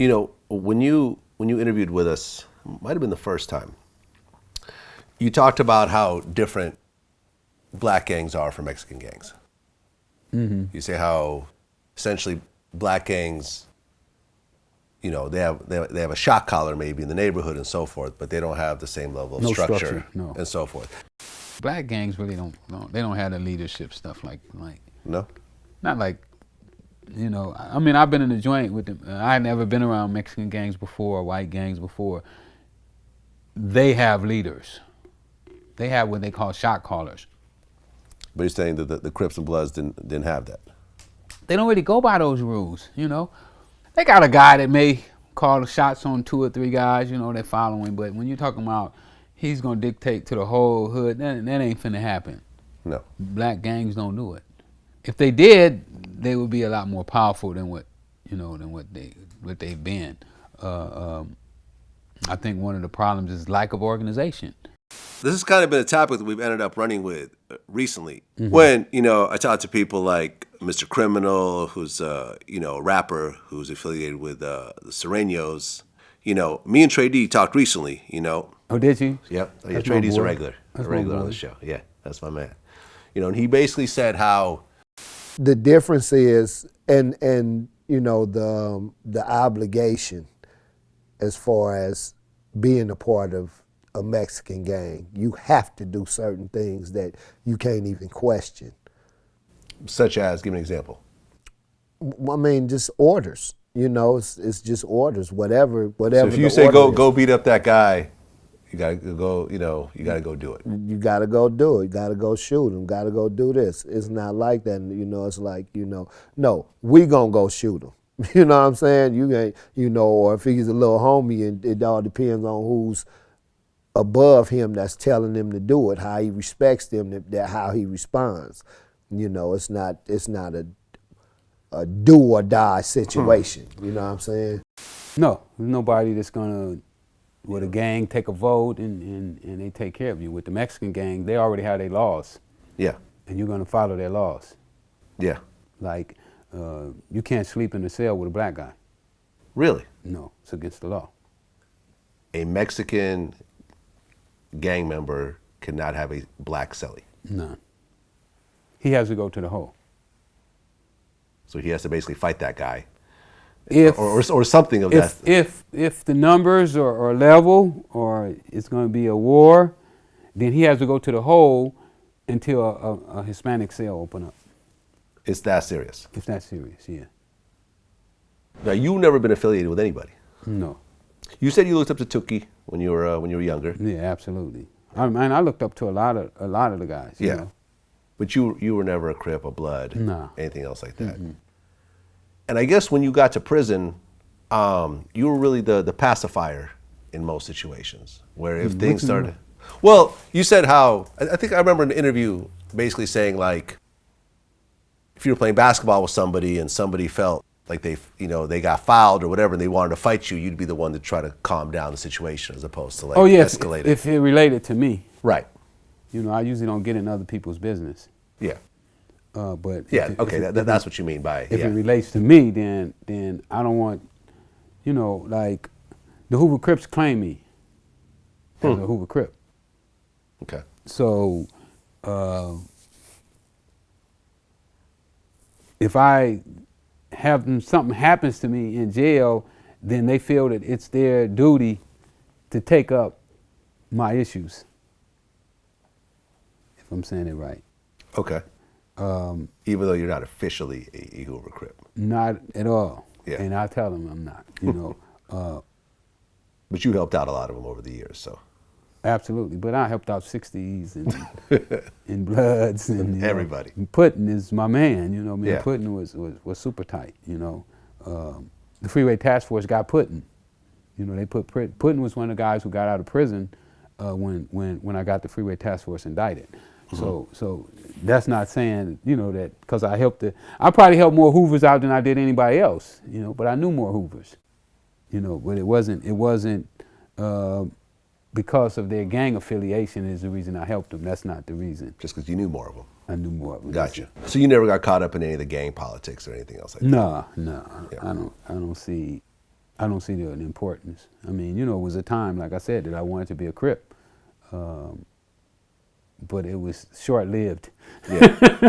You know, when you interviewed with us, might have been the first time, you talked about how different black gangs are from Mexican gangs. Mm-hmm. You say how essentially black gangs, you know, they have a shot collar maybe in the neighborhood and so forth, but they don't have the same level of structure and so forth. Black gangs really don't have the leadership stuff like No? Not like, you know, I mean, I've been in the joint with them. I had never been around Mexican gangs before, white gangs before. They have leaders. They have what they call shot callers. But you're saying that the Crips and Bloods didn't have that? They don't really go by those rules, you know. They got a guy that may call the shots on 2 or 3 guys, you know, they're following. But when you're talking about he's going to dictate to the whole hood, that ain't finna happen. No. Black gangs don't do it. If they did, they would be a lot more powerful than what they've been. I think one of the problems is lack of organization. This has kind of been a topic that we've ended up running with recently. Mm-hmm. When, you know, I talk to people like Mr. Criminal, who's, you know, a rapper who's affiliated with the Sereños. You know, me and Trey Deee talked recently, you know. Oh, did you? Yep. Yeah, Trey Dee's a regular on the show. Yeah, that's my man. You know, and he basically said how the difference is, and you know, the obligation as far as being a part of a Mexican gang. You have to do certain things that you can't even question. Such as, give me an example. I mean, just orders. You know, it's just orders. Whatever. So if you say go beat up that guy, you gotta go. You know, you gotta go do it. You gotta go do it. You gotta go shoot him. Gotta go do this. It's not like that. You know, it's like, you know, no, we gonna go shoot him. You know what I'm saying? You ain't, you know, or if he's a little homie, and it all depends on who's above him that's telling him to do it, how he respects them, how he responds. You know, it's not a do or die situation. You know what I'm saying? No, there's nobody that's gonna, with a gang, take a vote and they take care of you. With the Mexican gang, they already have their laws. Yeah. And you're gonna follow their laws. Yeah. Like, you can't sleep in the cell with a black guy. Really? No, it's against the law. A Mexican gang member cannot have a black cellie? None. He has to go to the hole. So he has to basically fight that guy, if or something of that. If the numbers are level, or it's going to be a war, then he has to go to the hole until a Hispanic cell open up. It's that serious? It's that serious, yeah. Now, you've never been affiliated with anybody? No. You said you looked up to Tuki when you were younger. Yeah, absolutely. I looked up to a lot of the guys. Yeah. You know? But you were never a Crip, a Blood, no. Anything else like that. Mm-hmm. And I guess when you got to prison, you were really the pacifier in most situations, where if things started. Well, you said how, I think I remember an interview basically saying, like, if you were playing basketball with somebody and somebody felt like they got fouled or whatever and they wanted to fight you, you'd be the one to try to calm down the situation as opposed to escalate it. If it related to me. Right. You know, I usually don't get in other people's business. Yeah. But that's what you mean by if it relates to me, then I don't want, you know, like the Hoover Crips claim me as a Hoover Crip. Okay. So if something happens to me in jail, then they feel that it's their duty to take up my issues. If I'm saying it right. Okay. Even though you're not officially a Hoover Crip. Not at all. Yeah. And I tell them I'm not, you know. But you helped out a lot of them over the years, so. Absolutely. But I helped out 60s and Bloods and everybody. And Putin is my man, you know. Yeah. Putin was super tight, you know. The Freeway Task Force got Putin. You know, they put Putin was one of the guys who got out of prison when I got the Freeway Task Force indicted. Mm-hmm. So that's not saying, you know, that because I probably helped more Hoovers out than I did anybody else, you know, but I knew more Hoovers, you know, but it wasn't because of their gang affiliation is the reason I helped them. That's not the reason. Just because you knew more of them. I knew more of them. Gotcha. So you never got caught up in any of the gang politics or anything else like that? No, Yeah. I don't see I don't see the importance. I mean, you know, it was a time, like I said, that I wanted to be a Crip, but it was short-lived. Yeah.